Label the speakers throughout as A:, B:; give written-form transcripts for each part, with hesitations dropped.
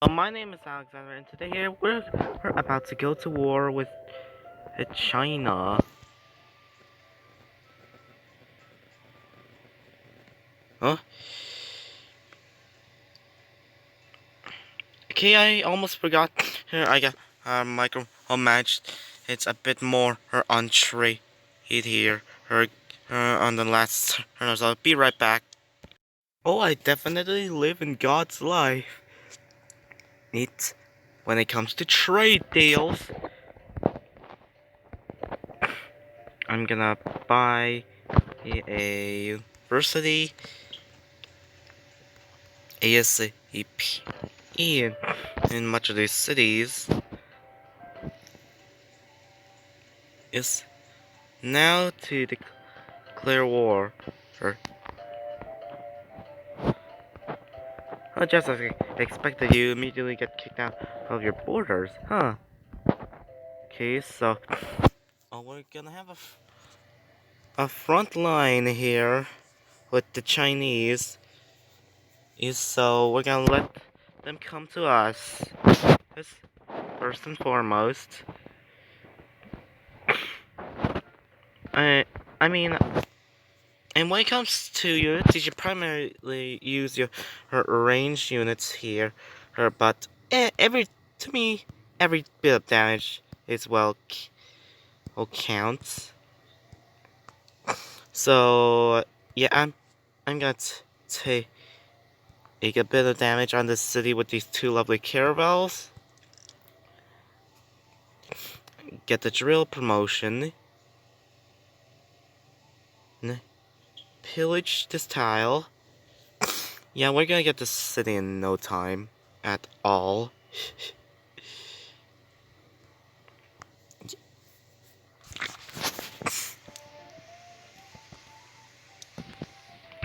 A: My name is Alexander, and today here we're about to go to war with China. Huh? Okay, I almost forgot. Here, I got micro matched. It's a bit more her entree hit here. Her on the last turn, so I'll be right back. Oh, I definitely live in God's life. It's when it comes to trade deals. I'm gonna buy a university ASAP in much of these cities is now to declare war. Or, just as expected, you immediately get kicked out of your borders, huh? Okay, so we're gonna have a front line here with the Chinese. Is so we're gonna let them come to us. That's first and foremost. I I mean, and when it comes to units, you should primarily use your ranged units here. But to me, every bit of damage is well counts. So yeah, I'm gonna take a bit of damage on this city with these two lovely caravels. Get the drill promotion. Pillage this tile. Yeah, we're gonna get this city in no time at all.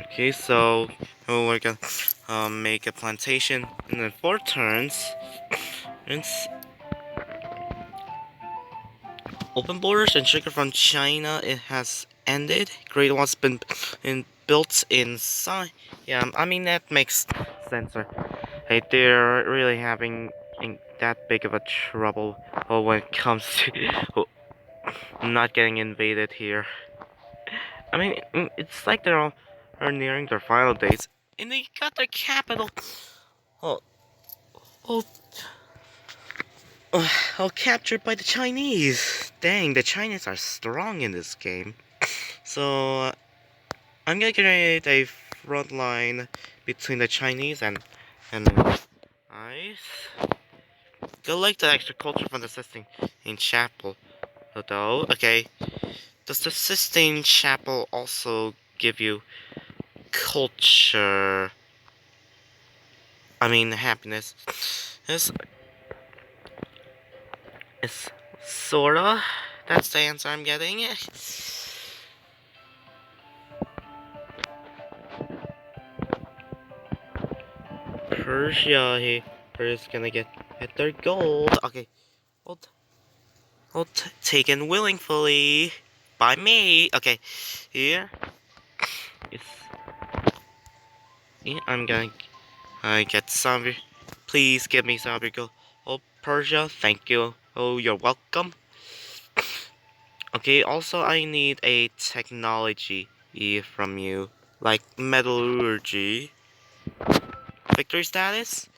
A: Okay, so we're gonna make a plantation in 4 turns. It's open borders and sugar from China. It has ended. Great Wall's been built inside. Yeah, I mean that makes sense. Hey, they're really having that big of a trouble when it comes to not getting invaded here. I mean, it's like they're all are nearing their final days, and they got their capital. Oh, oh, captured by the Chinese. Dang, the Chinese are strong in this game. So I'm gonna create a front line between the Chinese and nice. Collect the extra culture from the Sistine Chapel. Although, okay, does the Sistine Chapel also give you culture? I mean, happiness. It's sorta. That's the answer I'm getting. Persia here is gonna get their gold. Okay, well, taken willingly by me. Okay, here is. Yeah, I'm gonna get some. Please give me some of your gold. Oh, Persia, thank you. Oh, you're welcome. Okay, also I need a technology from you, like metallurgy. Victory status?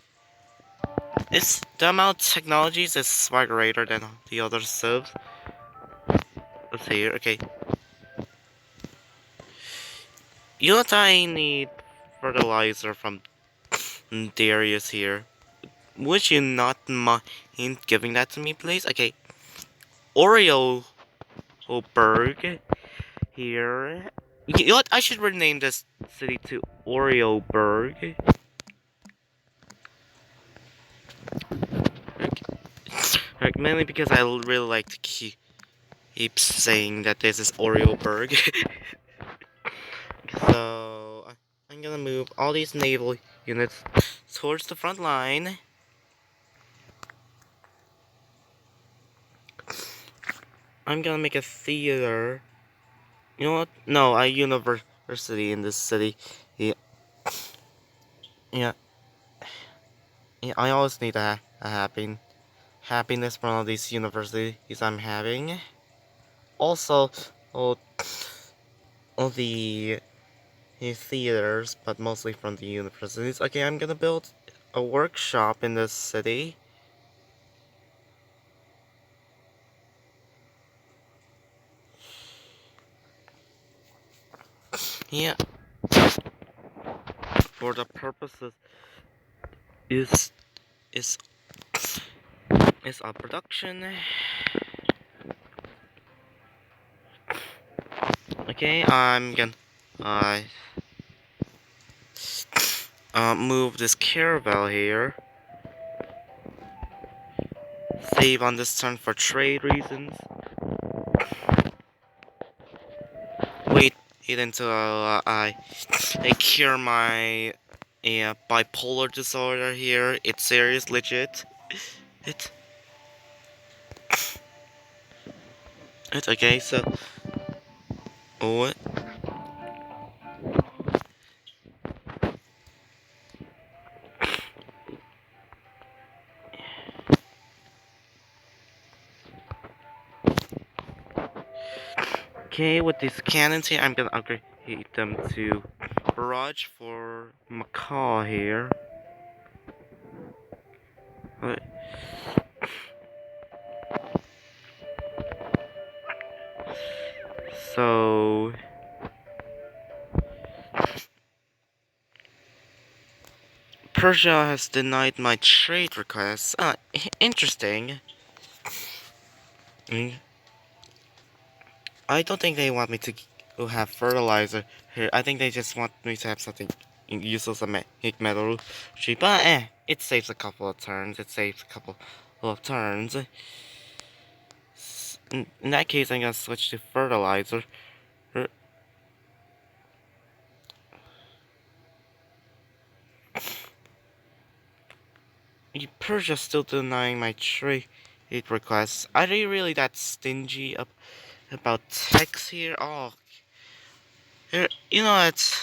A: Is the amount of technologies is far greater than the other subs. Let's see here, okay. You know what I need fertilizer from Darius here. Would you not mind giving that to me, please? Okay. Oreo Berg here. You know what? I should rename this city to Oreoburg. Mainly because I really like to keep saying that this is Oreoburg. So I'm gonna move all these naval units towards the front line. I'm gonna make a theater. You know what? No, a university in this city. Yeah. Yeah. Yeah, I always need a happiness from all these universities I'm having. Also, all, all the theaters, but mostly from the universities. Okay, I'm gonna build a workshop in this city. Yeah, for the purposes is is is a production. Okay, I'm gonna uh, move this caravel here. Save on this turn for trade reasons. Wait until I cure my bipolar disorder here. It's serious, legit. It it's okay. So what? Okay, with these cannons here, I'm gonna upgrade them to barrage for Macaw here. Uh, So Persia has denied my trade request. Interesting. Mm, I don't think they want me to have fertilizer here. I think they just want me to have something useless like metal. But it saves a couple of turns. It saves a couple of turns. In that case, I'm gonna switch to fertilizer. Er, Persia's still denying my trade requests. Are they really that stingy about techs here? Oh, you know, it,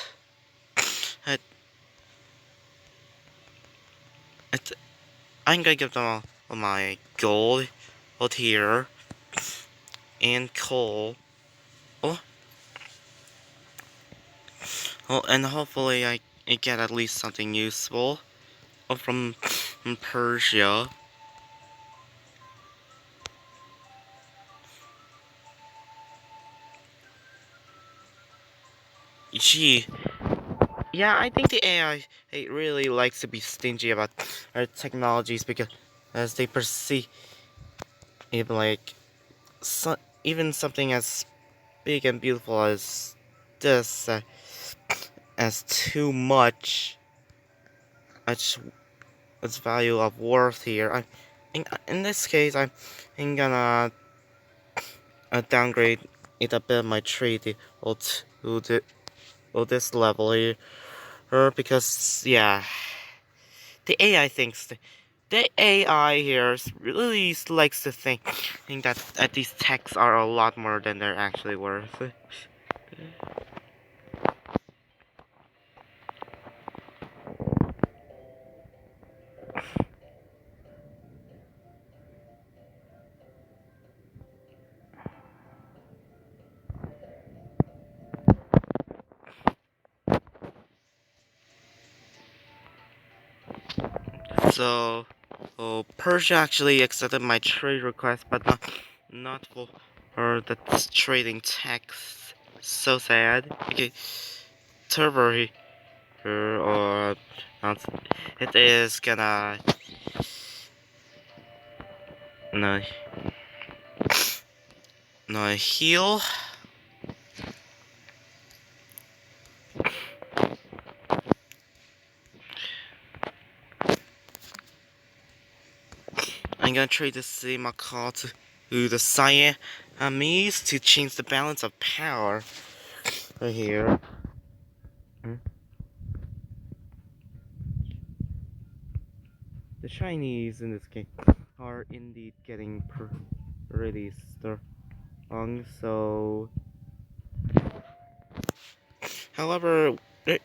A: it, I'm gonna give them all my gold out here and coal. Oh, and hopefully I get at least something useful from Persia. Gee, yeah, I think the AI it really likes to be stingy about our technologies because as they perceive it like even something as big and beautiful as this as too much its its value of worth here. In this case I'm gonna downgrade it a bit my trade to this level here because yeah the AI thinks the AI here really likes to think that these techs are a lot more than they're actually worth. So, Persia actually accepted my trade request, but not for the trading tax. So sad. Okay, Turbo here, or it is gonna no no heal. I'm gonna trade the Macaw to the Siamese to change the balance of power right here. Hmm? The Chinese in this game are indeed getting pretty strong, so however,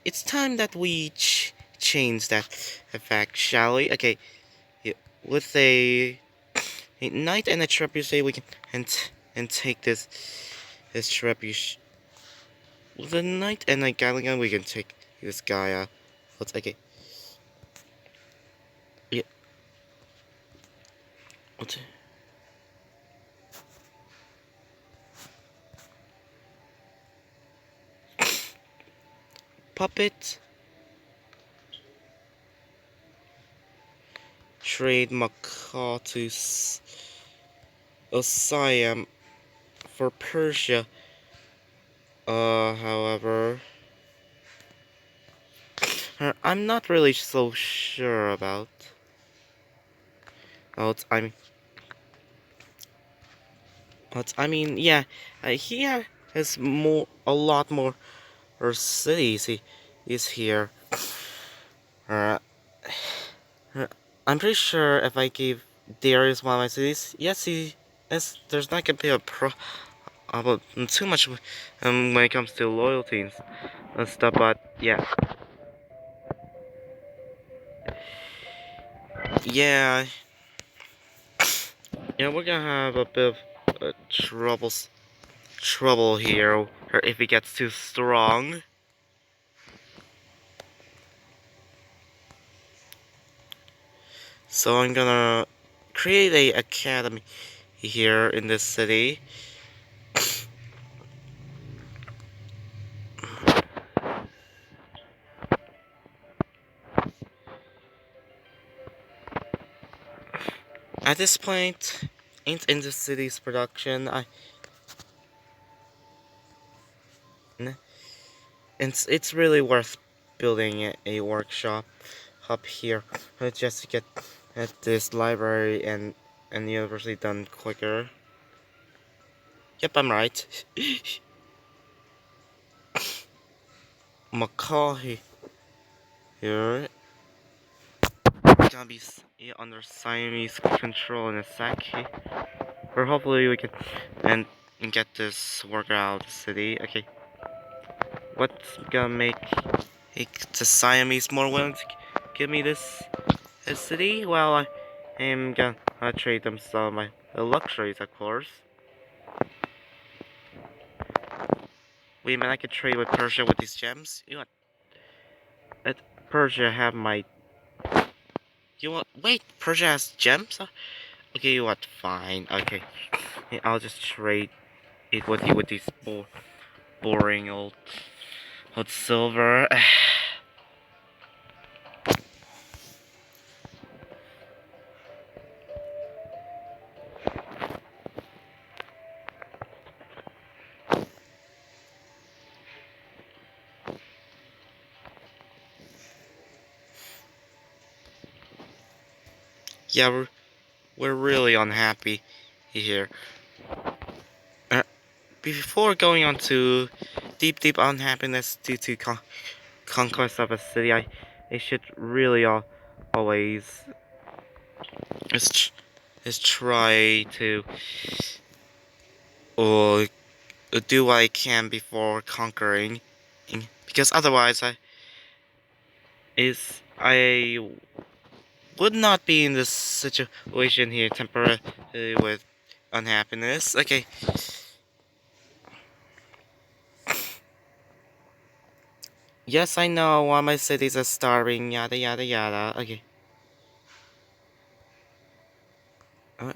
A: it's time that we change that effect, shall we? Okay, yeah, with a knight and a trebuchet, we can and take this trebuchet. With a knight and a gatling gun, we can take this guy. Let's okay. Yeah, let's puppet. Trade Macaw to Siam for Persia. However, I'm not really so sure about. Oh, I mean, yeah, he has a lot more cities. He is here. Uh, I'm pretty sure if I gave Darius one of my cities, yes, there's not gonna be a about too much when it comes to loyalty and stuff. But yeah, yeah, yeah, we're gonna have a bit of trouble here, or if it gets too strong. So I'm gonna create a academy here in this city. At this point, in the city's production, it's really worth building a workshop up here just to get at this library and university done quicker. Yep, I'm right. Macaulay here gonna be under Siamese control in a sec. Or hopefully we can and get this worker out of the city. Okay, what's gonna make the Siamese more willing to give me this city? Well, I am gonna trade them some of my luxuries, of course. Wait a minute, I could trade with Persia with these gems. You know what? Let Persia have my. You know what? Wait, Persia has gems? Okay, you know what? Fine. Okay, yeah, I'll just trade it with you with these boring old silver. Yeah, we're really unhappy here. Uh, Before going on to deep unhappiness due to conquest of a city, I should really always is is try to uh, do what I can before conquering, because otherwise I would not be in this situation here temporarily with unhappiness. Okay. Yes, I know why my cities are starving, yada yada yada. Okay. Uh,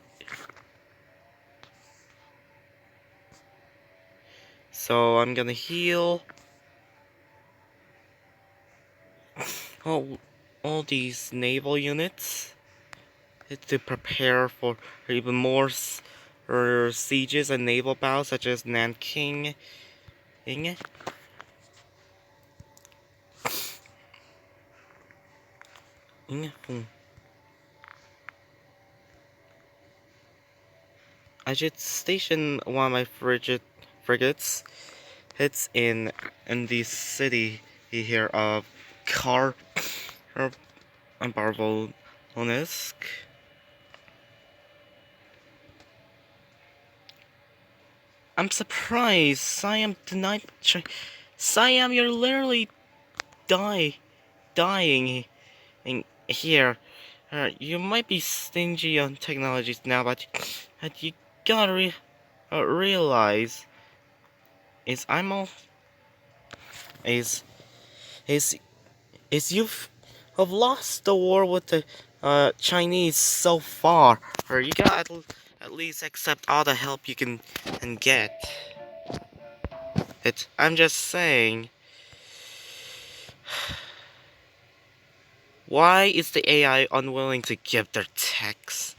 A: So I'm gonna heal all these naval units to prepare for even more sieges and naval battles such as Nanking. I should station one of my frigates. It's in the city here of Kar Barvolonisk. I'm surprised Siam denied. Siam, you're literally die. dying in here. You might be stingy on technologies now, but you gotta realize is I'm all is is is you've have lost the war with the Chinese so far, or you gotta at least accept all the help you can and get. I'm just saying, why is the AI unwilling to give their text?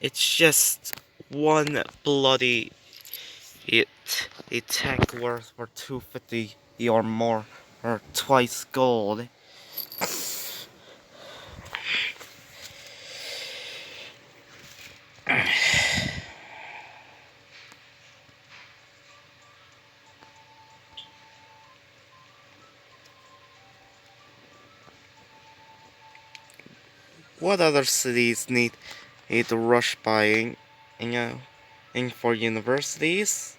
A: It's just one bloody a tech worth for 250 or more, or twice gold. What other cities need rush buying, you know, and for universities?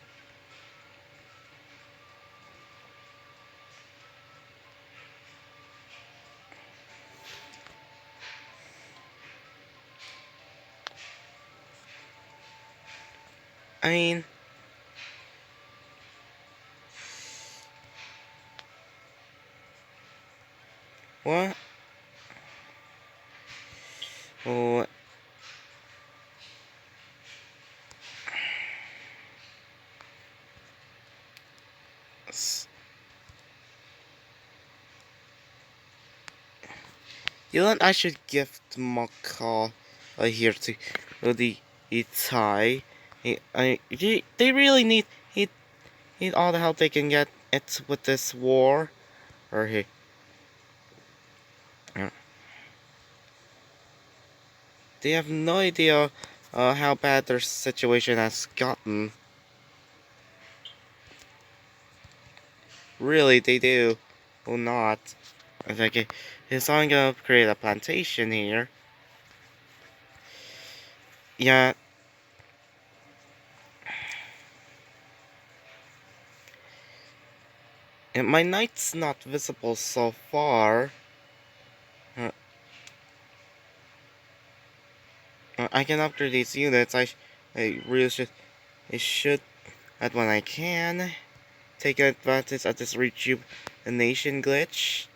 A: I mean, what? Oh, you know, I should gift Macaw here to the Itai. They really need all the help they can get it with this war. Or he, uh, they have no idea how bad their situation has gotten. Really, they do. Or not. It's like, it's only gonna create a plantation here. Yeah. And my knight's not visible so far. Uh, I can upgrade these units. I really should, at when I can, take advantage of this rejuvenation glitch.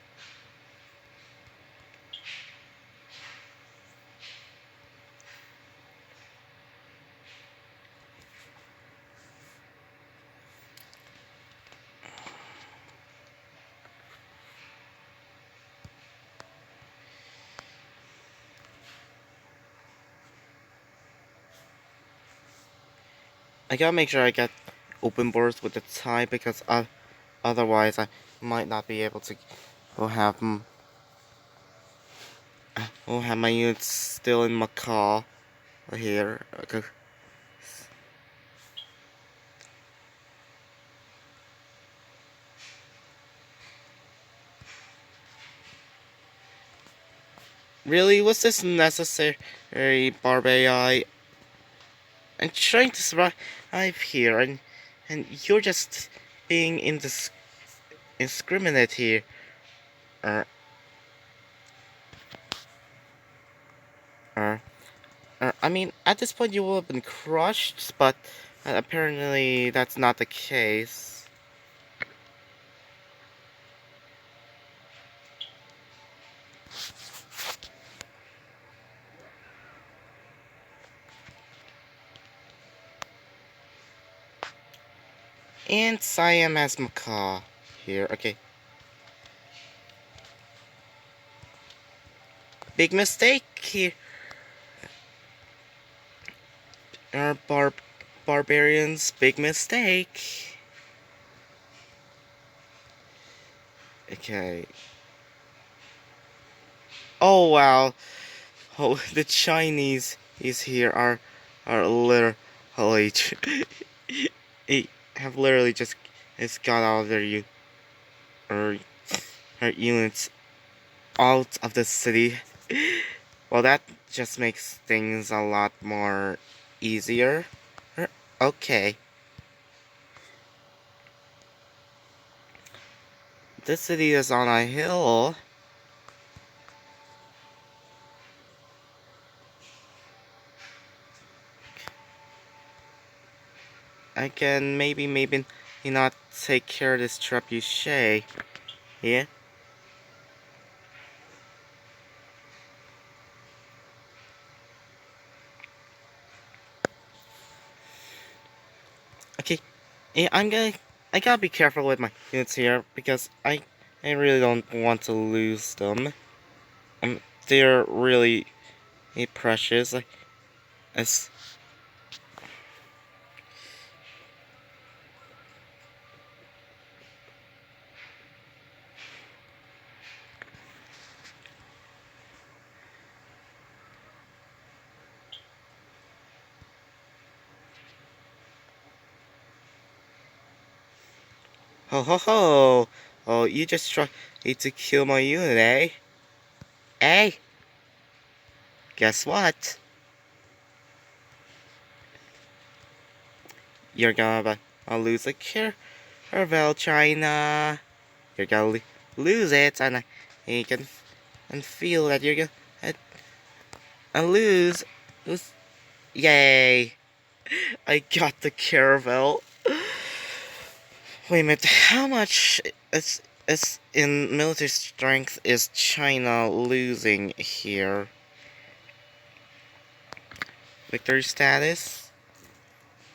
A: I gotta make sure I get open borders with the tie because otherwise I might not be able to. We'll have we'll have my units still in Macaw here. Okay. Really, was this necessary, Barbai? I'm trying to survive here, and you're just being indiscriminate here. Uh, uh, I mean, at this point you will have been crushed, but apparently that's not the case. And Siam has Macaw here. Okay. Big mistake here. Barbarians, big mistake. Okay. Oh wow. Oh, the Chinese is here are literally have literally just got all of their or her units out of the city. Well, that just makes things a lot more easier. Okay. this city is on a hill. I can maybe not take care of this trebuchet. Yeah. Okay. Yeah, I gotta be careful with my units here because I really don't want to lose them. They're really precious. Like, as ho ho ho! Oh, you just tried to kill my unit, eh? Hey, guess what? You're gonna lose a caravel, China. You're gonna lose it, and you can feel that you're gonna lose. Lose. Yay! I got the caravel. Wait a minute. How much is in military strength is China losing here? Victory status?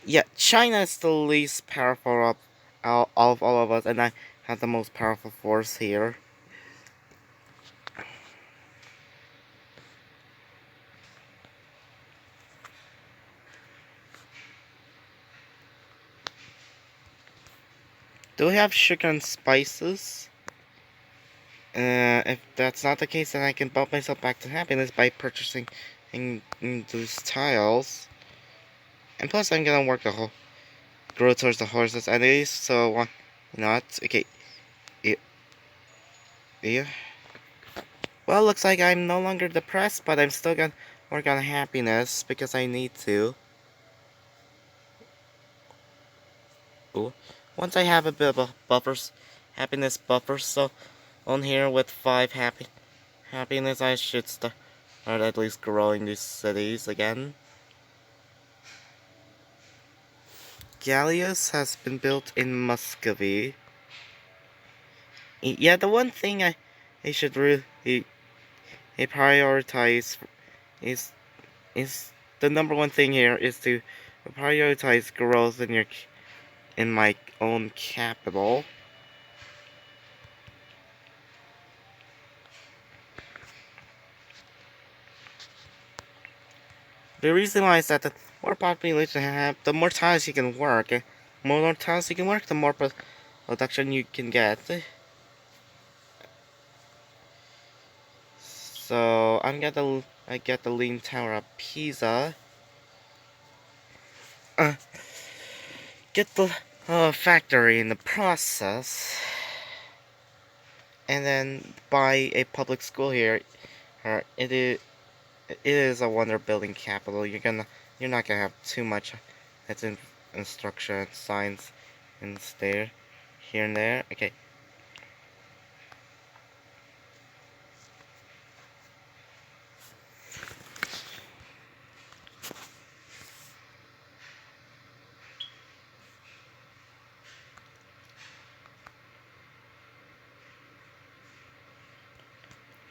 A: Yeah, China is the least powerful of all of us, and I have the most powerful force here. Do we have sugar and spices? If that's not the case, then I can bump myself back to happiness by purchasing those tiles. And plus, I'm gonna work the whole grow towards the horses anyways, so why not? Okay, yeah, yeah. Well, looks like I'm no longer depressed, but I'm still gonna work on happiness because I need to. Ooh. Once I have a bit of a happiness buffer, so on here with 5 happiness, I should start at least growing these cities again. Gallius has been built in Muscovy. Yeah, the one thing I should really prioritize is the number one thing here is to prioritize growth in my own capital. The reason why is that the more population you have, the more tiles you can work. More tiles you can work, the more production you can get. So I get the Lean Tower of Pisa. Get the factory in the process, and then buy a public school here. It is a wonder building capital. You're not gonna have too much. It's in instruction, science, and there, here and there. Okay.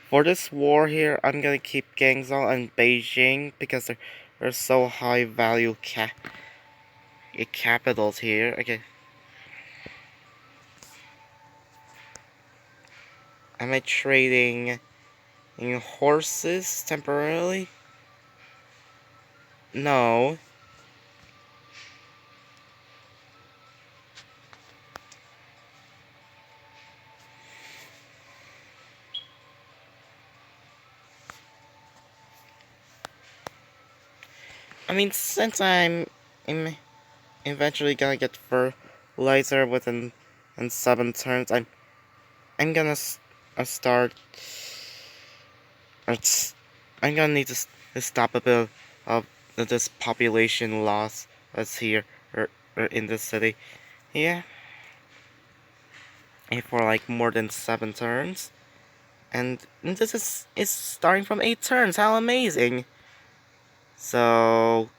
A: For this war here, I'm gonna keep Guangzhou and Beijing because they're so high value capitals here. Okay. Am I trading in horses temporarily? No. I mean, since I'm eventually gonna get fertilizer within 7 turns, I'm gonna start. I'm gonna need to stop a bit of this population loss that's here or in this city. Yeah. for like more than 7 turns. And this is starting from 8 turns. How amazing! So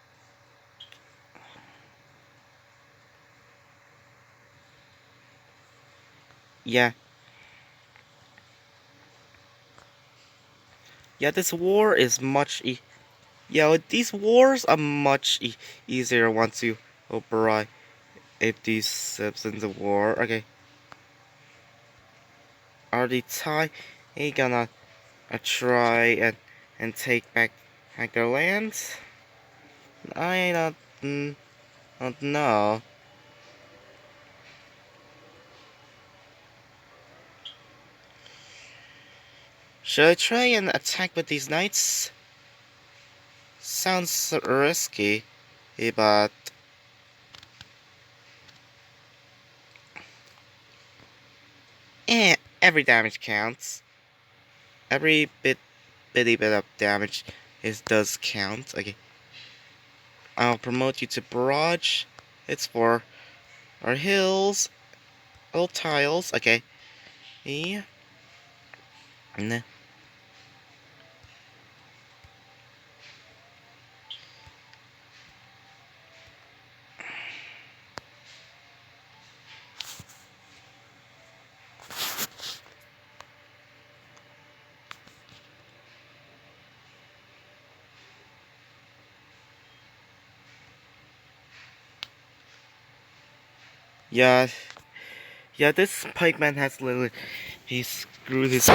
A: yeah, yeah. This war is yeah. These wars are much easier once you override if these ships in the war. Okay, are the Thai gonna try and take back their lands? I don't know. Should I try and attack with these knights? Sounds risky, but every damage counts. Every bitty bit of damage does count. Okay, I'll promote you to barrage. It's for our hills, old tiles. Okay, yeah. Nah. Yeah, yeah. This pikeman has literally he screwed his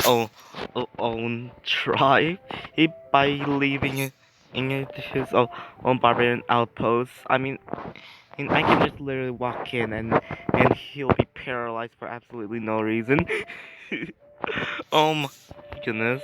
A: own tribe by leaving it in his own barbarian outpost. I mean, and I can just literally walk in and he'll be paralyzed for absolutely no reason. Oh my goodness.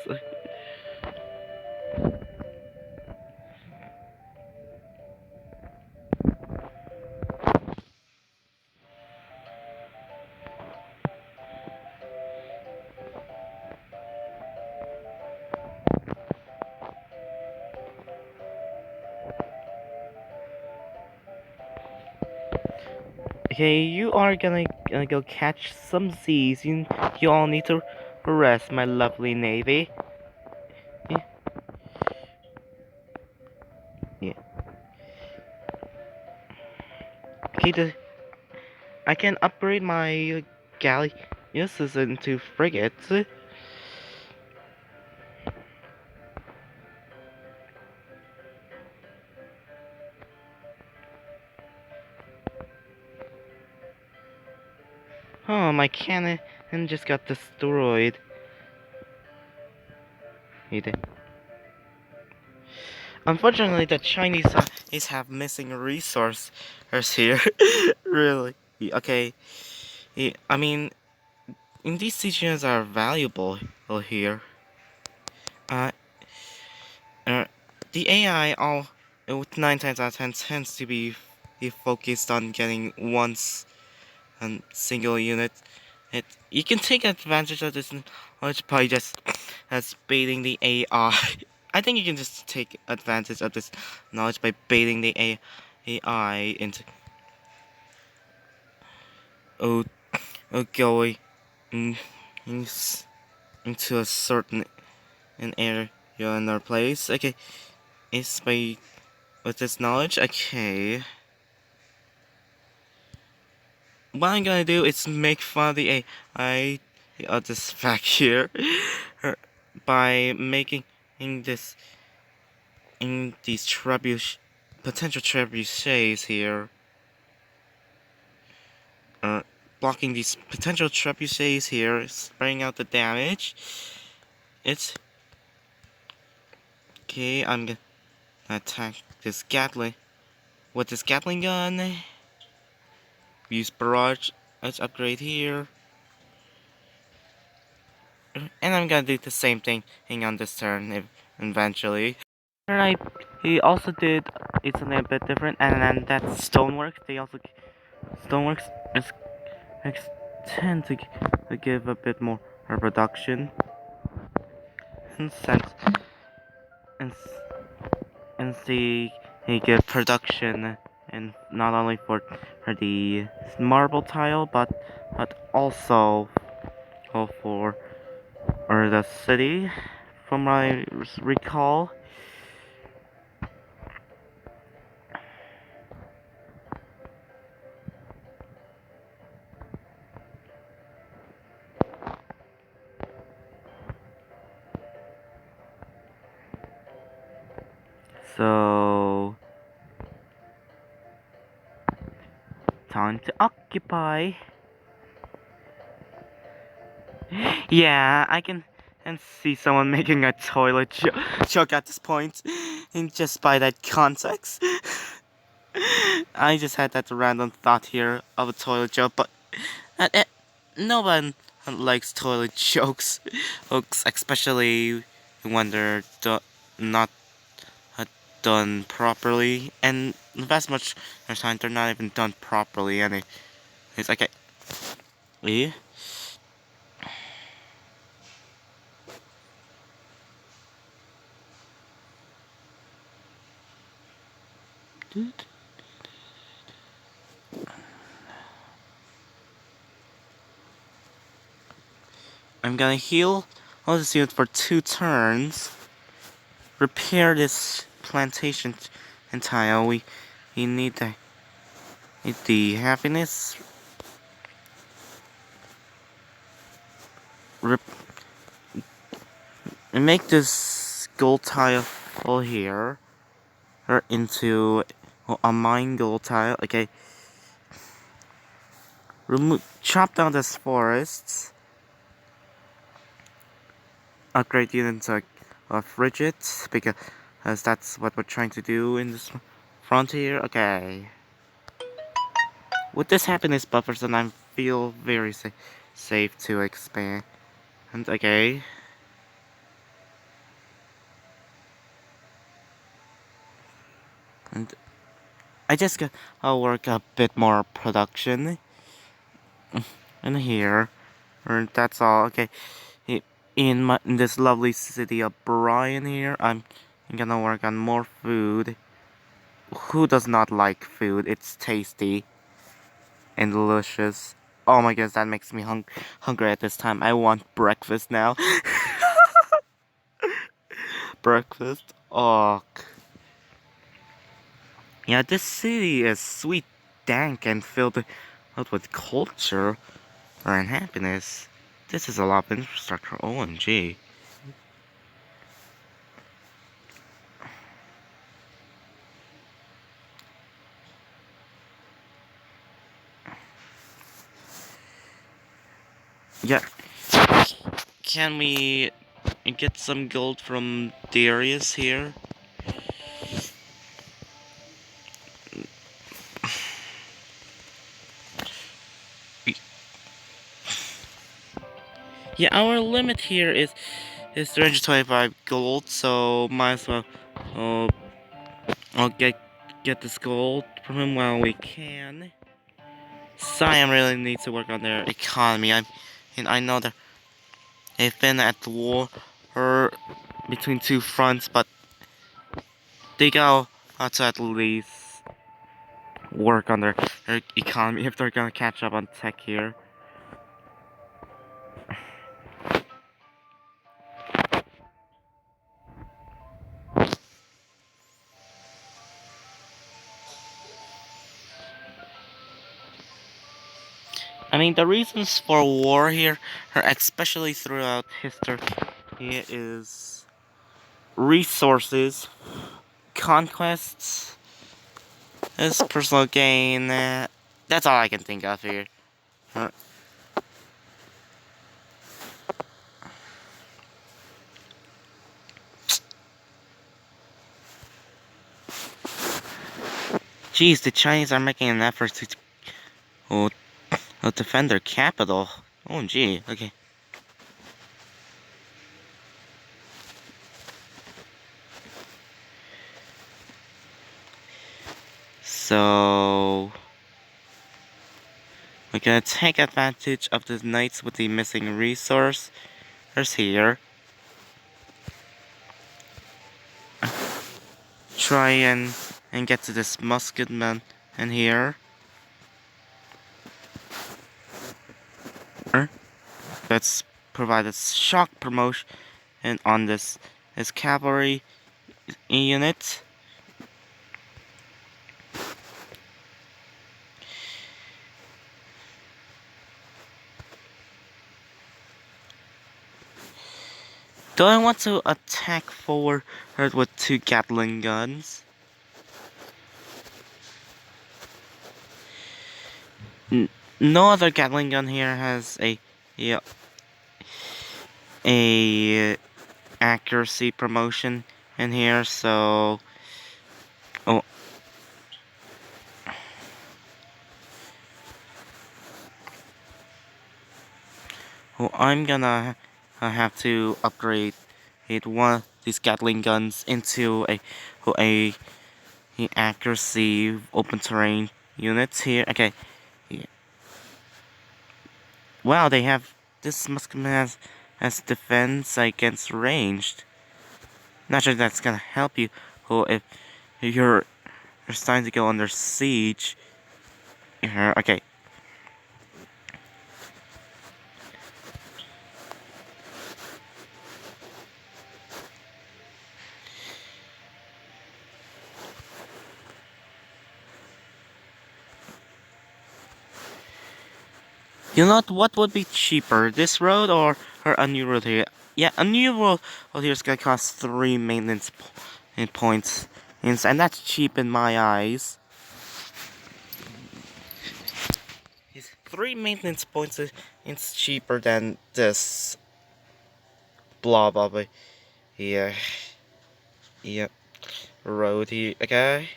A: Okay, you are gonna go catch some seas. You all need to rest, my lovely navy. Yeah, yeah. Okay, I can upgrade my galleasses into frigates. Oh, my cannon just got destroyed. He did. Unfortunately, the Chinese is have missing resources here. Really. Okay. I mean, in these situations are valuable here. Uh, uh, the AI all with 9 times out of 10 tends to be focused on getting once a single unit. You can take advantage of this knowledge by just baiting the AI. I think you can just take advantage of this knowledge by baiting the AI into oh, going in, in, into a certain an area in our place. Okay, it's by with this knowledge. Okay, what I'm gonna do is make fun of the AI of this fact here by making this in these potential trebuchets here. Uh, Blocking these potential trebuchets here, spraying out the damage. It's okay. I'm gonna attack this Gatling with this Gatling gun. Use barrage. Let's upgrade here, and I'm gonna do the same thing on this turn eventually. I he also did it's a little bit different, and then that stoneworks. Stoneworks is tend to give a bit more production and sense and and see he get production and not only for the marble tile but also all for or the city, from my recall. So time to occupy. Yeah, I can and see someone making a toilet joke at this point, and just by that context. I just had that random thought here of a toilet joke, but uh, uh, no one likes toilet jokes, especially when they're not done properly, and the vast much of the time they're not even done properly, and it's like, eh? I'm gonna heal all this unit for 2 turns. Repair this plantation and tile. We need the happiness. Rep and make this gold tile here into a mine gold tile. Okay. Chop down this forest. Upgrade units of frigid because that's what we're trying to do in this frontier. Okay. With this happiness buffers, then I feel very safe to expand. And okay. And I just gotta work a bit more production in here. And that's all. Okay. In this lovely city of Brian here, I'm gonna work on more food. Who does not like food? It's tasty and delicious. Oh my goodness, that makes me hungry at this time. I want breakfast now. Breakfast? Oh. Yeah, this city is sweet, dank, and filled with culture and happiness. This is a lot of infrastructure. OMG. Yeah. Can we get some gold from Darius here? Yeah, our limit here is 325 gold, so might as well I'll get this gold from him while we can. Siam really needs to work on their economy. And I know that they've been at the war between 2 fronts, but they got to at least work on their economy if they're gonna catch up on tech here. I mean, the reasons for war here, especially throughout history, is resources, conquests, is personal gain. That's all I can think of here. Uh, Geez, the Chinese are making an effort to oh, defend their capital. Oh, gee, okay. So we're gonna take advantage of the knights with the missing resource. There's here. Try and get to this musketman in here. Let's provide a shock promotion on this cavalry unit. Do I want to attack forward with 2 Gatling guns? No other Gatling gun here has a accuracy promotion in here, so oh, I'm gonna have to upgrade one of these Gatling guns into a accuracy open terrain units here. Okay, yeah. Wow, they have this Muskeman has defense against ranged. Not sure that's gonna help you, if you're starting to go under siege. Okay. You know what would be cheaper, this road or a new road here? Yeah, a new road here is gonna cost 3 maintenance points, and that's cheap in my eyes. It's 3 maintenance points. It's cheaper than this blah blah blah. Yeah, yeah, road here. Okay.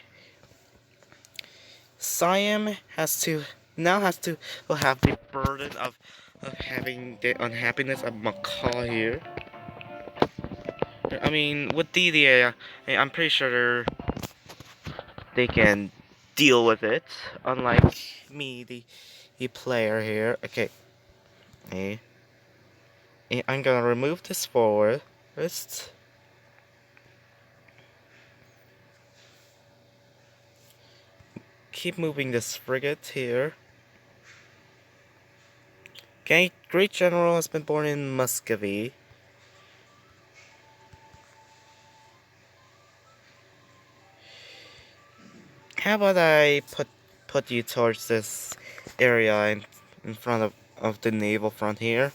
A: Siam will have the burden of having the unhappiness of Macaw here. I mean, with DDA, I'm pretty sure they can deal with it, unlike me, the player here. Okay, I'm gonna remove this forward first. Keep moving this frigate here. Okay, Great General has been born in Muscovy. How about I put you towards this area in front of the naval front here?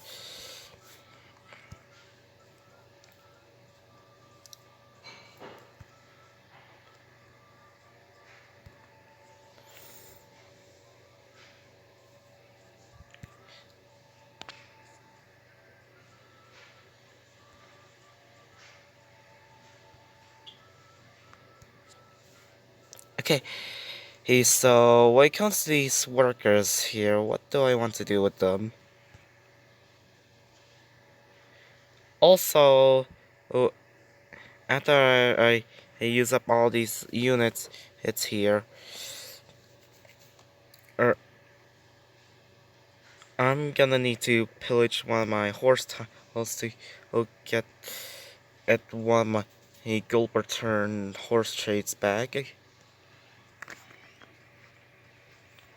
A: Okay, hey, so when it comes to these workers here, what do I want to do with them? Also, oh, after I use up all these units, it's here. I'm gonna need to pillage one of my horse tiles to get at one of my gold return horse trades back.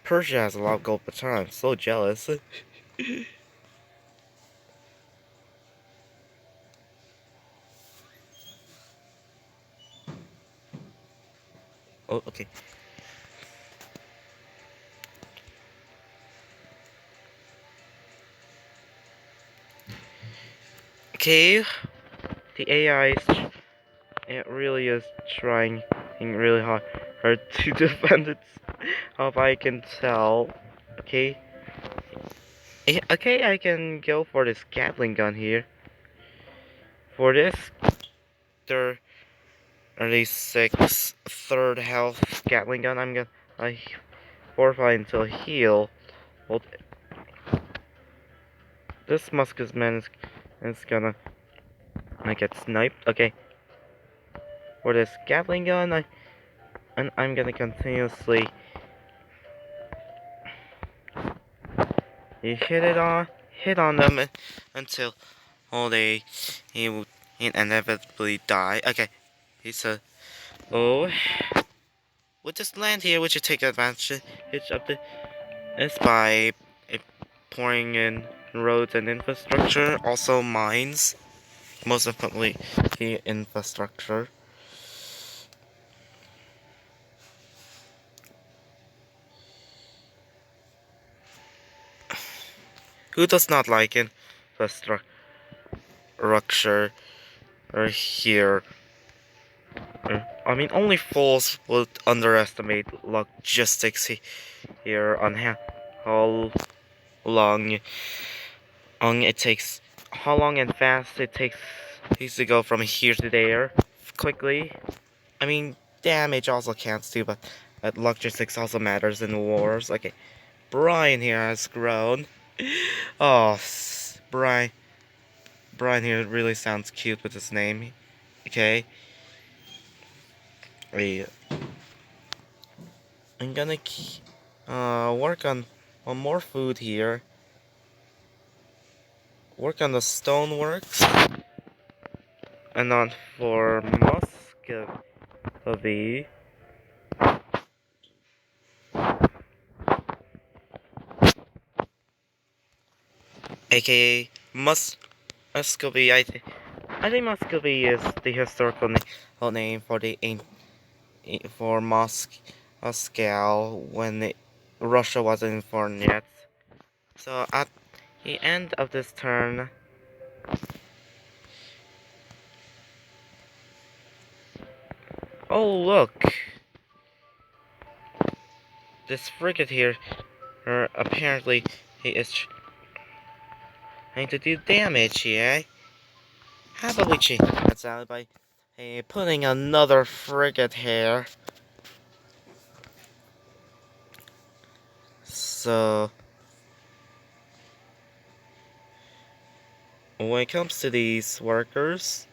A: Persia has a lot of gold return. I'm so jealous. Oh, okay. Okay, the AI it really is trying really hard to defend its. If I can tell. Okay. Okay, I can go for this Gatling gun here. For this, 36 third health Gatling gun, I'm gonna fortify until heal. Well, this Muskeman is gonna get sniped. Okay. For this Gatling gun, I'm gonna continuously hit on them until they will inevitably die. Okay. He's a oh. We'll just land here. We should take advantage of this by pouring in roads and infrastructure, also mines, most importantly, the infrastructure. Who does not like infrastructure here? I mean, only fools would underestimate logistics here on how long it takes, how long and fast it takes to go from here to there quickly. I mean, damage also counts too, but logistics also matters in wars. Okay, Brian here has grown. Oh, Brian here really sounds cute with his name. Okay, I- I'm gonna work on more food here. Work on the stoneworks and on for Muscovy, aka Muscovy. I think Muscovy is the historical name for the for Moscow when Russia wasn't informed yet. So at the end of this turn, oh look, this frigate here, apparently he is trying to do damage here. How about we change that out by putting another frigate here? So when it comes to these workers,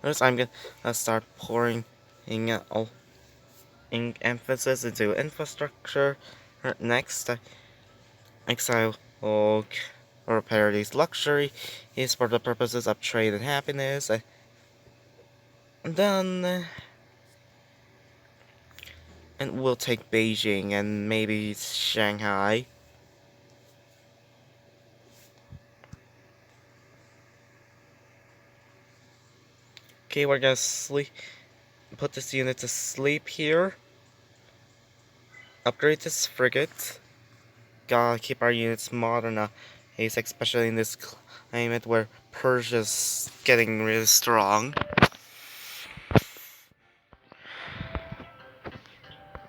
A: first I'm gonna start pouring in, emphasis into infrastructure. Next, I will repair these luxury is for the purposes of trade and happiness. And then, and we'll take Beijing and maybe Shanghai. Okay, we're gonna put this unit to sleep here. Upgrade this frigate. Gotta keep our units modern, especially in this climate where Persia's getting really strong.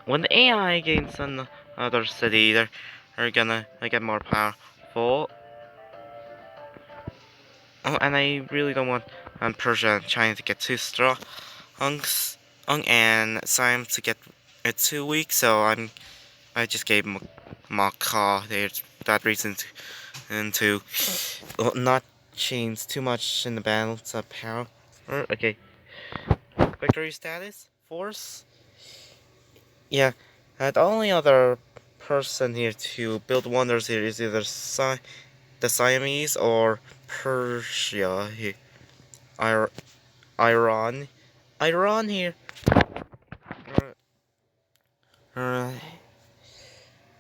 A: When the AI gains another city, they're gonna get more powerful. Oh, and I really don't want Persia and China to get too strong, and Siam to get too weak. So I just gave Macau that reason to not change too much in the balance of power. Okay, victory status force. Yeah, the only other person here to build wonders here is either the Siamese or Persia here. Iran. Iran here. Uh,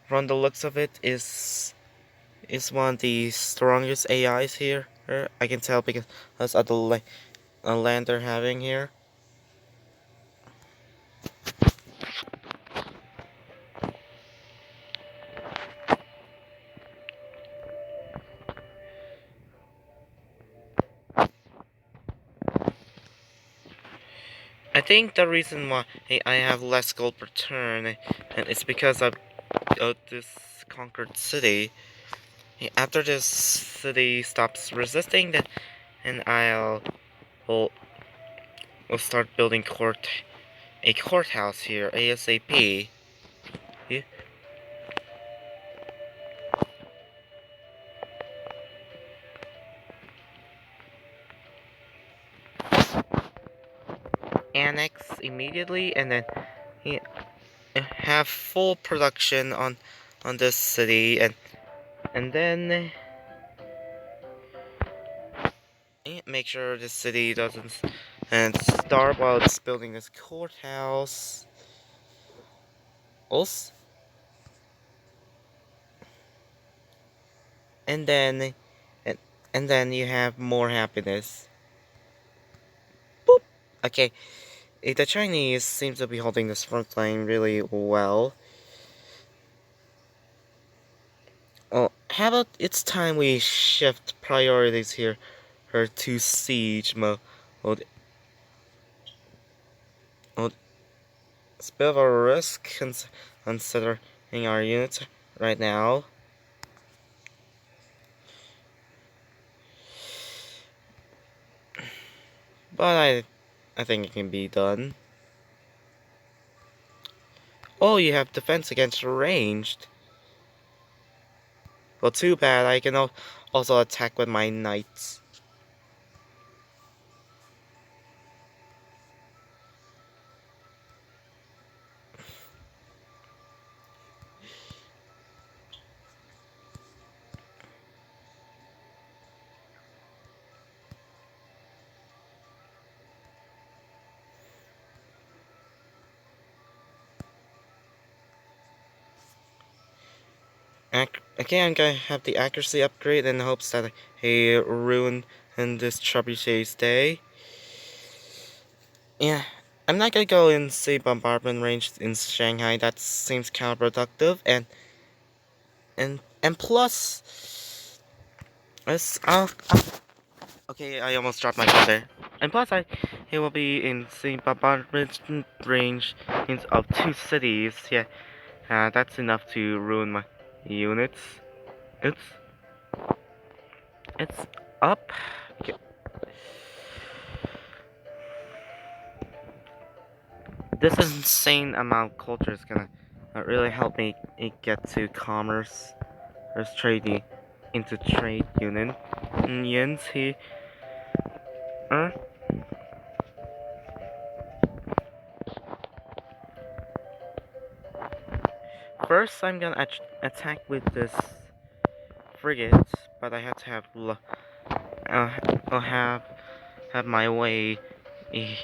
A: from the looks of it, is one of the strongest AIs here. I can tell because of the land they're having here. I think the reason why I have less gold per turn and it's because of this conquered city. After this city stops resisting, then and will will start building a courthouse here ASAP. Yeah. Annex immediately, and then yeah, have full production on this city, and then make sure the city doesn't and starve while it's building this courthouse. also, and then and, and then you have more happiness. Boop. Okay, the Chinese seem to be holding this front line really well. Oh, how about it's time we shift priorities here, her to siege mode. Oh, oh, it's a bit of a risk considering our units right now. But I think it can be done. Oh, you have defense against ranged. Well, too bad. I can also attack with my knights. Okay, I'm gonna have the accuracy upgrade in hopes that I ruin in this trebuchet's day. Yeah, I'm not gonna go in say bombardment range in Shanghai. That seems counterproductive, and plus, it's okay. I almost dropped my gun there. And plus, he will be in the bombardment range of 2 cities. Yeah, that's enough to ruin my units. It's it's up. Okay. This insane amount of culture is gonna really help me get to commerce or trade into trade unions here. First, I'm gonna attack with this frigate, but I have to have I'll have my way. eh,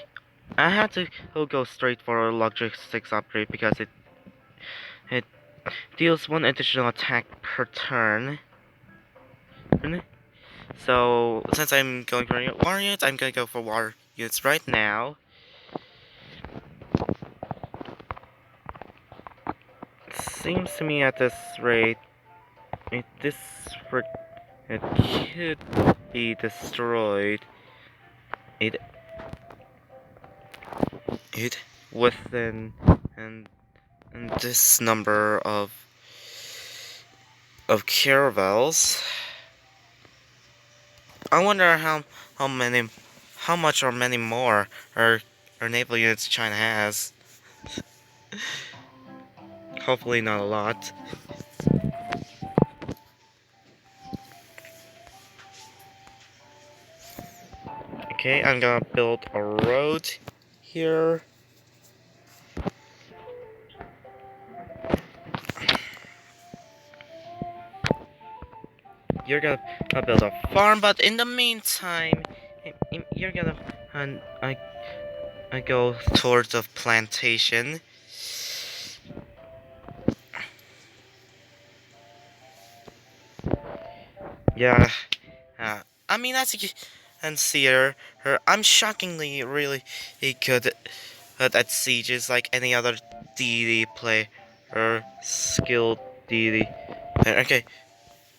A: I had to go straight for a logistics upgrade because it deals 1 additional attack per turn. So since I'm going for war units, I'm gonna go for war units right now. Seems to me at this rate, it could be destroyed. It it within and this number of caravels. I wonder how many how much or many more our naval units China has. Hopefully not a lot. Okay, I'm gonna build a road here. You're gonna build a farm, but in the meantime, you're gonna and I go towards the plantation. Yeah, I mean as you can see I'm shockingly really good at sieges like any other DD player or skilled DD. Okay,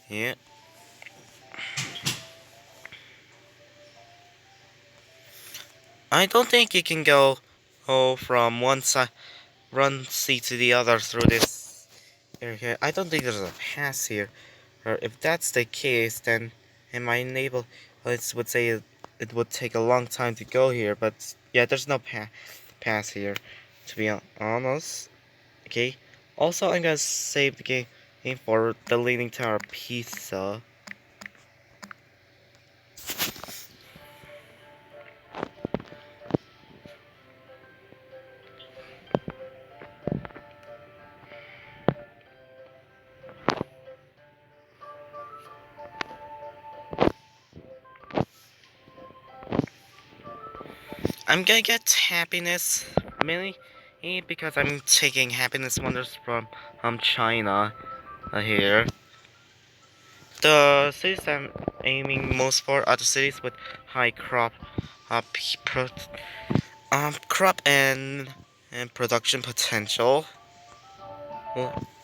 A: yeah. I don't think you can go from one seat to the other through this area. I don't think there's a pass here. Or if that's the case, then in my enable, it would say it would take a long time to go here. But yeah, there's no pass here, to be honest. Okay. Also, I'm gonna save the game for the Leaning Tower pizza. I'm gonna get happiness mainly because I'm taking happiness wonders from China here. The cities I'm aiming most for are the cities with high uh, p- pro- crop and production potential,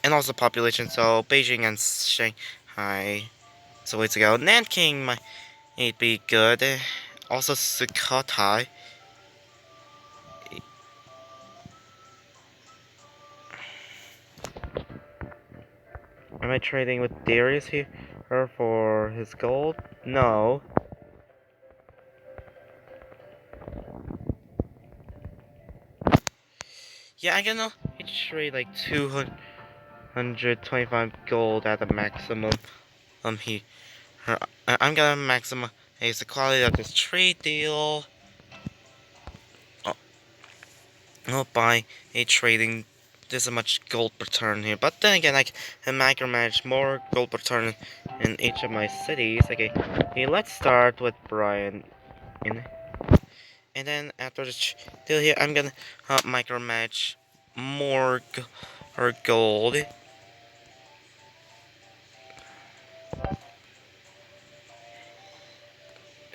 A: and also population. So Beijing and Shanghai. So way to go. Nanking might be good. Also Sukhothai. Am I trading with Darius here for his gold? No. Yeah, I'm gonna trade like 225 gold at the maximum. Here. I'm gonna maximize the quality of this trade deal. Oh, I'll buy a trading this much gold per turn here. But then again, I can micromanage more gold per turn in each of my cities. Okay, let's start with Brian. In, and then after the deal here, I'm gonna micromanage more gold.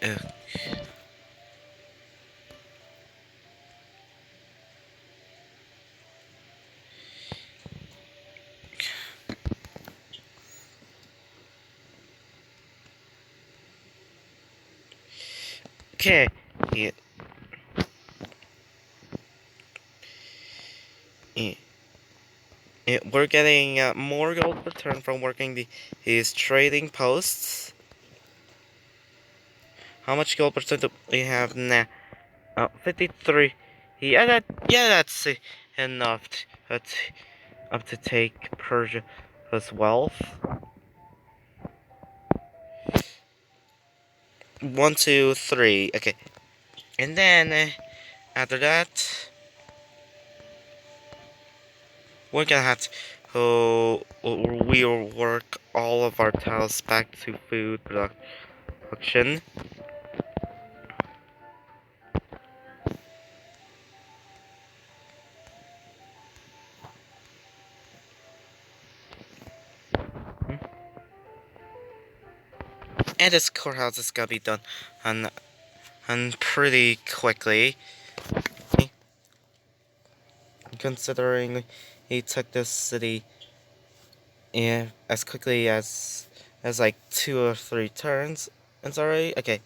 A: Uh, okay, yeah, yeah. We're getting more gold per turn from working his trading posts. How much gold per turn do we have now? 53. Yeah, that's enough up to take Persia's wealth. 1, 2, 3. Okay, and then after that, we're gonna have to. We'll work all of our tiles back to food production. And this courthouse is gonna be done and pretty quickly, considering he took this city as quickly as like 2 or 3 turns. It's alright. Okay.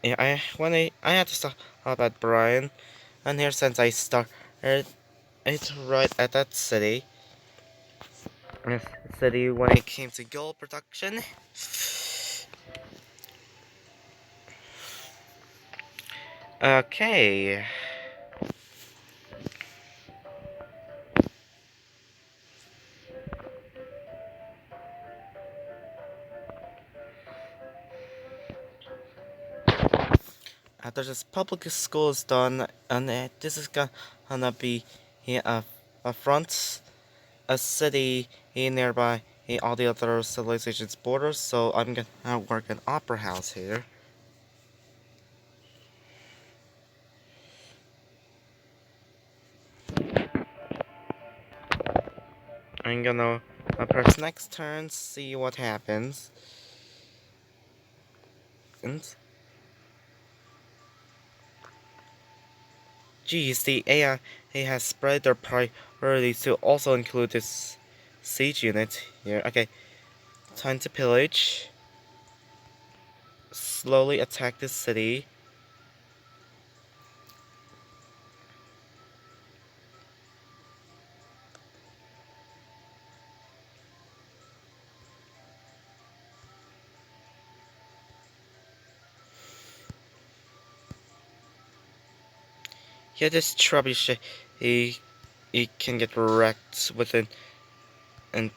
A: Yeah, I had to stop at Brian, and here since I started it's right at that city. This city when it came to gold production. Okay. After this public school is done, and this is gonna be here a front a city nearby all the other civilizations borders. So I'm gonna work an opera house here. I'm gonna press next turn, see what happens. And geez, the AI has spread their priorities to also include this siege unit here. Okay, time to pillage. Slowly attack this city. Yeah, this trebuchet, he can get wrecked within in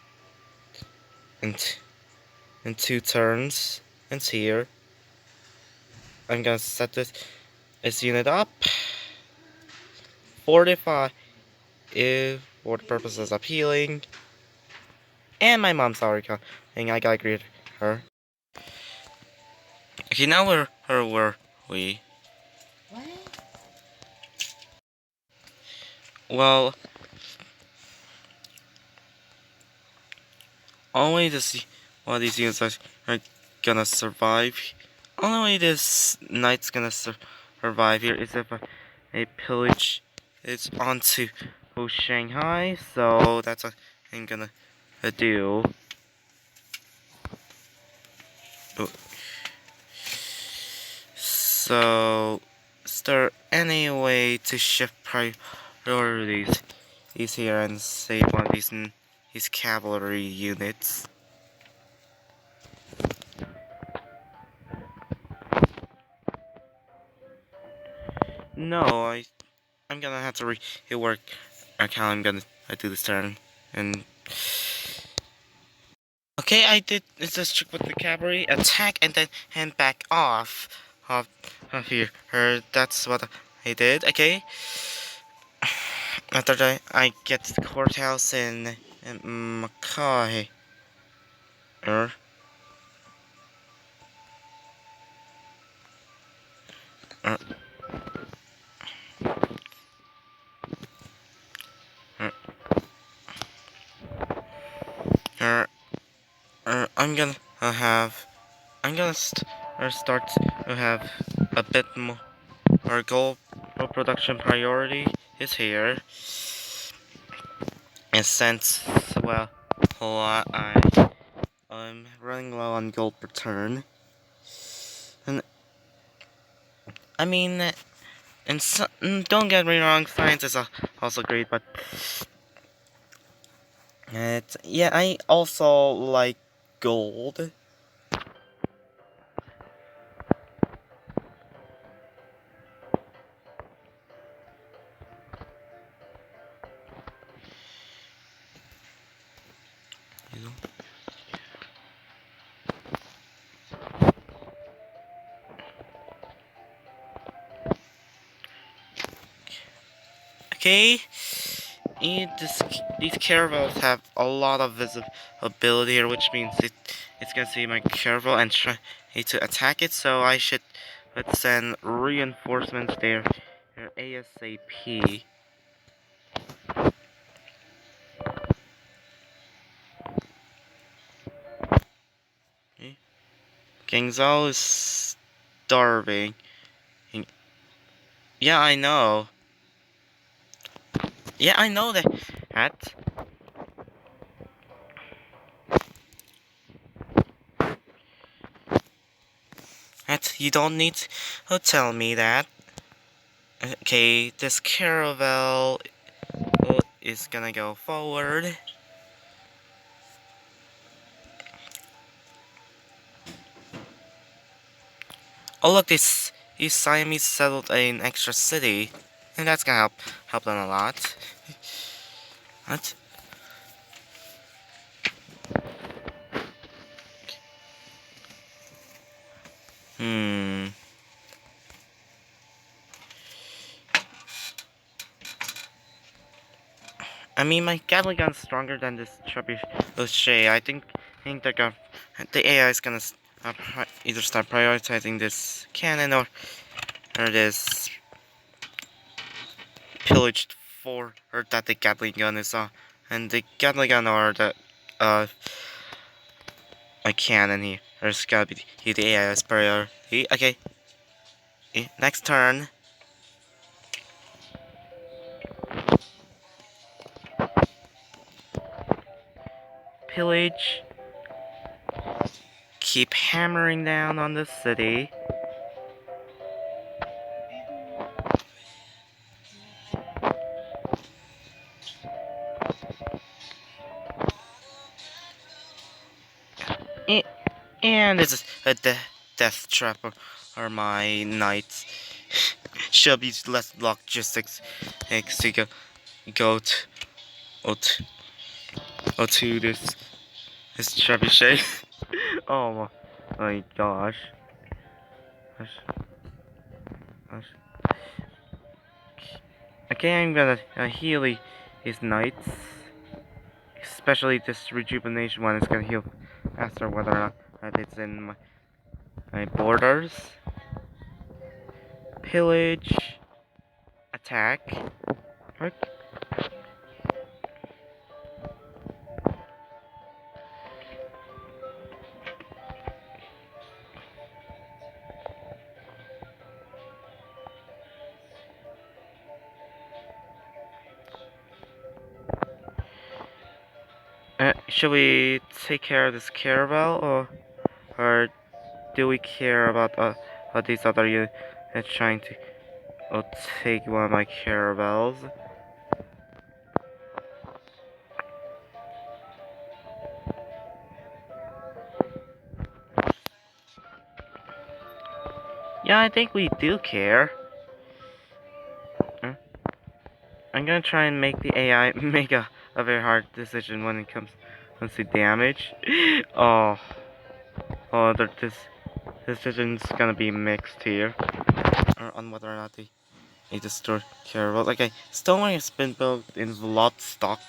A: in, in 2 turns. And here, I'm gonna set this unit up. 45 if for the purposes of healing. And my mom's already coming. I gotta greet her. Okay, now where we?
B: What?
A: Well, only this one of these units are gonna survive. Only way this knight's gonna survive here is if a pillage is onto Shanghai. So that's what I'm gonna do. Oh, so, is there any way to shift priorities? He's here and save one of these cavalry units. No, I'm gonna have to rework how I'm gonna do this turn. And okay, I did this trick with the cavalry attack and then hand back off here. That's what I did. Okay. After that, I get to the courthouse in Mackay. Er, er, er, er, I'm gonna I'm gonna start to have a bit more. Our gold production priority is here, and since well, I'm running low on gold per turn, and I mean, and don't get me wrong, science is also great, but yeah, I also like gold. You know? Okay, these caravels have a lot of visibility here, which means it's gonna see my caravel and try to attack it. So I should send reinforcements there ASAP. Okay. King Zhao is starving. Yeah, I know. Yeah, I know that. Hat. Hat, you don't need to tell me that. Okay, this caravel is gonna go forward. Oh look, these Siamese settled an extra city, and that's gonna help them a lot. What? Hmm. I mean, my Gatling gun's stronger than this trebuchet. I think the AI is gonna either start prioritizing this cannon or this pillaged for or that the Gatling gun is on, and the Gatling gun or the my cannon here. There's gotta be the AI's priority. Okay. Next turn. Pillage. Keep hammering down on the city. And it's a death trap or my knights. Should be less logistics to go to, oh, to, to this trebuchet. Oh my gosh. Gosh, gosh. Okay, I'm gonna heal his knights. Especially this rejuvenation one is gonna heal faster whether or not it's in my borders. Pillage. Attack. Right? should we take care of this caravel, or do we care about these other units trying to take one of my caravels? Yeah, I think we do care. I'm gonna try and make the AI make a very hard decision when it comes to damage. Oh, this decision's gonna be mixed here, on whether or not they destroy caravel. Like, Stonewall has been built in lot stock.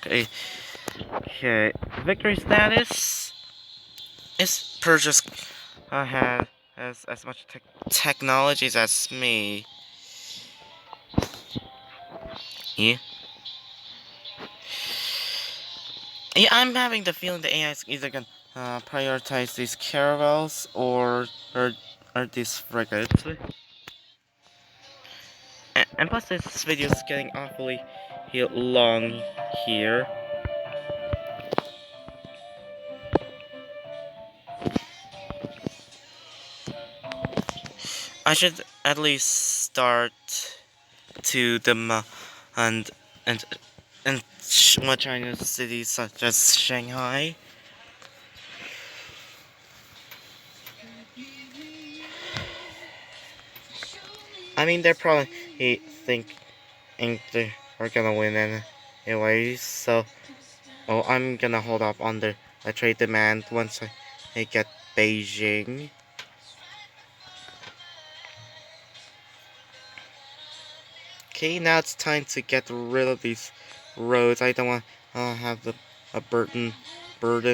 A: Okay, victory status is purchased. Has as much technologies as me. Yeah. Yeah, I'm having the feeling the AI is either gonna prioritize these caravels or or these frigates. And plus, this video is getting awfully long here. I should at least start to and and more Chinese cities such as Shanghai. I mean, they're probably thinking they are gonna win anyways. So, I'm gonna hold up on the trade demand once I get Beijing. Okay, now it's time to get rid of these roads. I don't want to have a burden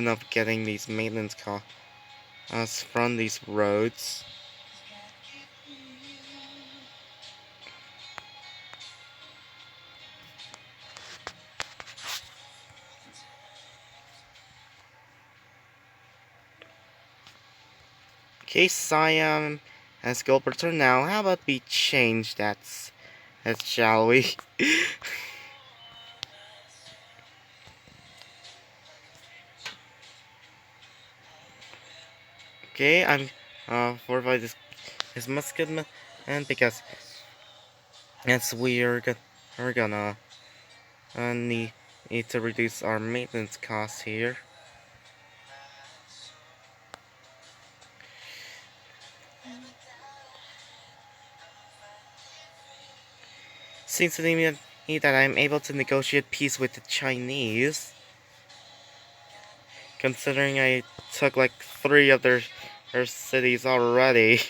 A: of getting these maintenance costs from these roads. Okay, Siam has Gilberton now. How about we change that, shall we? Okay, I'm fortify this musketman, and because we're gonna need to reduce our maintenance costs here. Seems to me that I'm able to negotiate peace with the Chinese, considering I took like 3 of their cities already.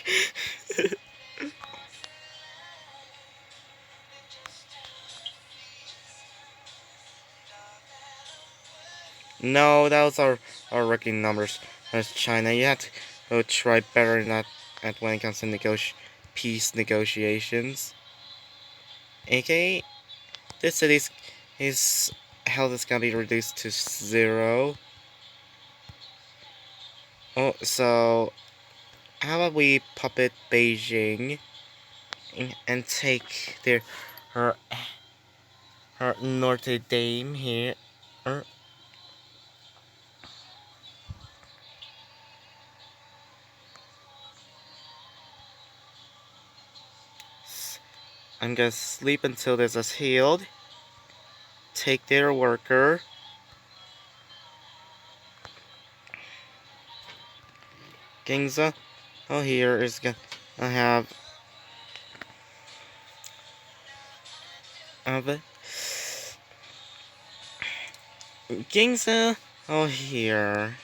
A: No, those are rookie numbers. As China, you have to try better at when it comes to peace negotiations. Okay, this city's health is gonna be reduced to 0. Oh, so how about we puppet Beijing and take her Notre Dame here. I'm gonna sleep until this is healed. Take their worker. Gingza. Oh, here is gonna have it. Gingza. Oh, here.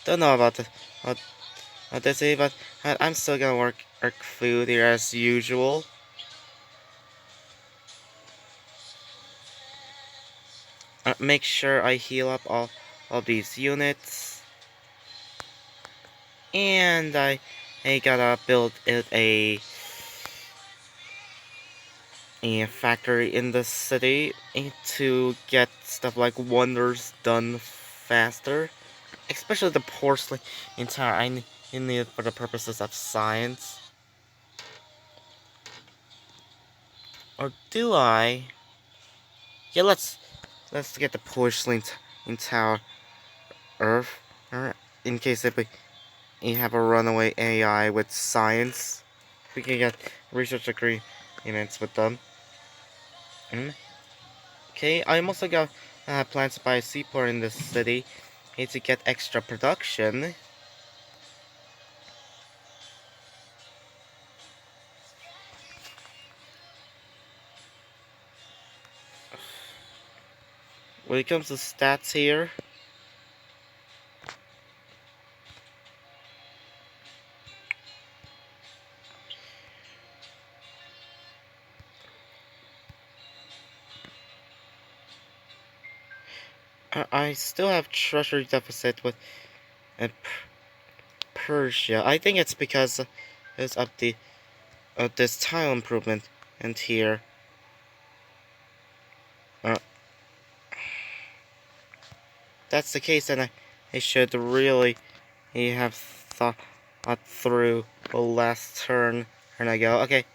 A: Don't know about this, but I'm still gonna work food here as usual. Make sure I heal up all these units. And I gotta build a factory in the city to get stuff like wonders done faster. Especially the porcelain tire I need it for the purposes of science. Or do I? Yeah, let's get the porcelain in Tower Earth, in case if we have a runaway AI with science, we can get research agreements with them. Mm. Okay, I'm also got plans to buy a seaport in this city. Need to get extra production. When it comes to stats here, I still have treasury deficit with uh, Persia. I think it's because it's of the this tile improvement and here. Uh, that's the case, then I should really have thought through the last turn. And I go, okay,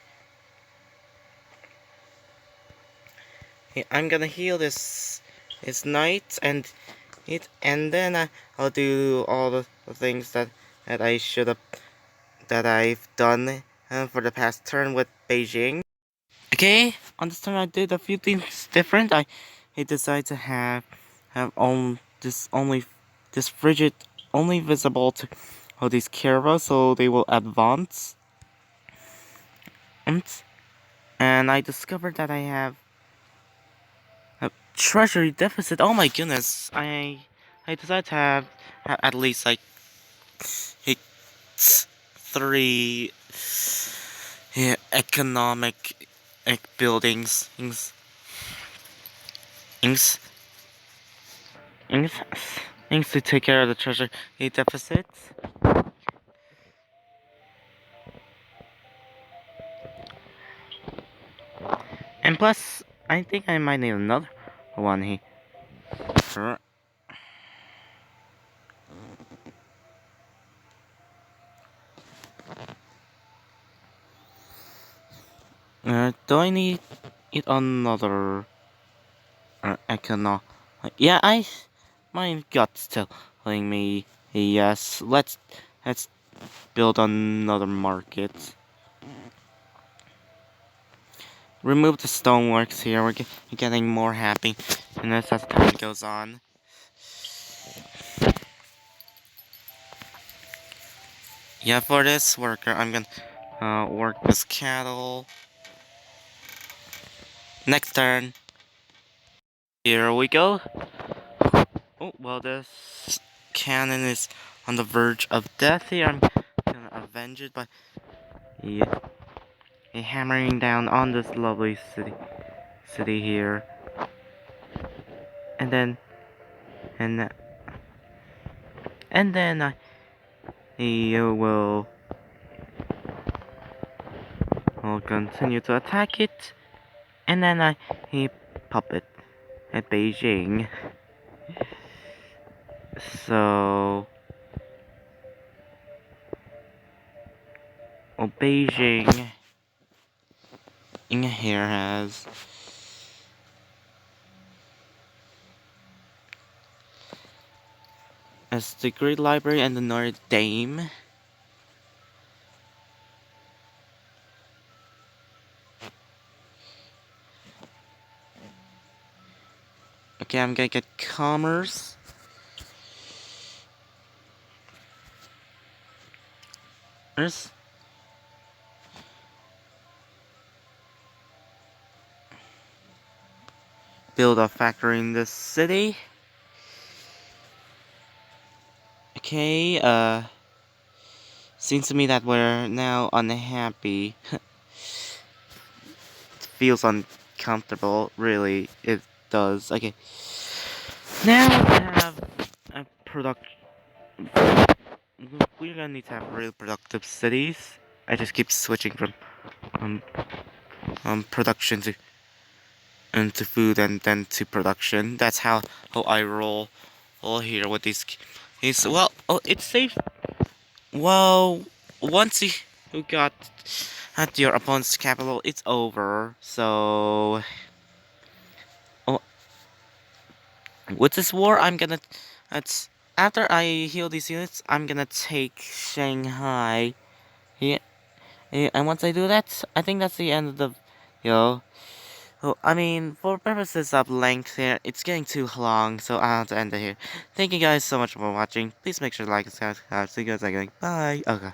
A: I'm gonna heal this knight and then I'll do all the things that I should have that I've done for the past turn with Beijing. Okay, on this turn I did a few things different. I decided to have on this only this frigid only visible to all these caravans, so they will advance. And I discovered that I have a treasury deficit. Oh my goodness! I decided to have at least like three, yeah, economic buildings things things things to take care of the treasury deficits. And plus, I think I might need another one here. Do I need it another econo? Yeah, my gut's telling me yes. Let's build another market. Remove the stoneworks here. We're getting more happy, and as time goes on. Yeah, for this worker, I'm gonna work with cattle. Next turn. Here we go. Oh, well, this cannon is on the verge of death here. I'm gonna avenge it by yeah, hammering down on this lovely city here. And then, and, and then will continue to attack it. And then he pop it at Beijing. So, well, Beijing in here has the Great Library and the Notre Dame. Okay, I'm gonna get commerce. Build a factory in this city. Okay, seems to me that we're now unhappy. It feels uncomfortable, really, it does. Okay, now we have a we're gonna need to have real productive cities. I just keep switching from um, production to into food and then to production. That's how I roll here with these. Is well, oh, it's safe. Well, once you got at your opponent's capital, it's over. So, oh, With this war, I'm gonna. It's after I heal these units, I'm gonna take Shanghai. Yeah, and once I do that, I think that's the end of the. Yo. Oh, I mean, for purposes of length here, it's getting too long, so I have to end it here. Thank you guys so much for watching. Please make sure to like and subscribe. See you guys again. Bye. Okay.